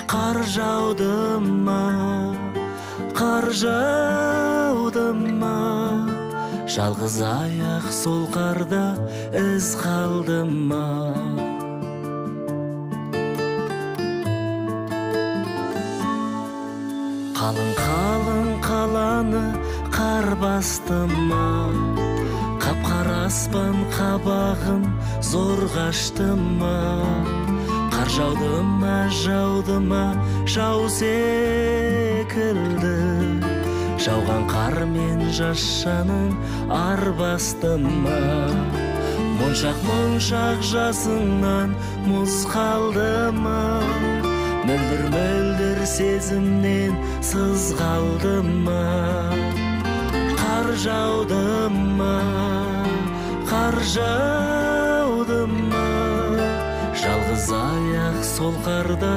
Қар жауды ма, қар жауды ма, жалғыз аяқ сол қарда із қалды ма? Қалың қалың қаланы қар басты ма, қап-қара аспан қабағын зор қашты ма? Қар жауды ма, жау секілді, жауған қармен жас жаның арбасты ма? Моншақ жасыңнан мұз қалды ма? Мөлдір сезімнен сыз қалды ма? Қар жауды ма, қар жауды ма, жалғыз аяқ сол қарда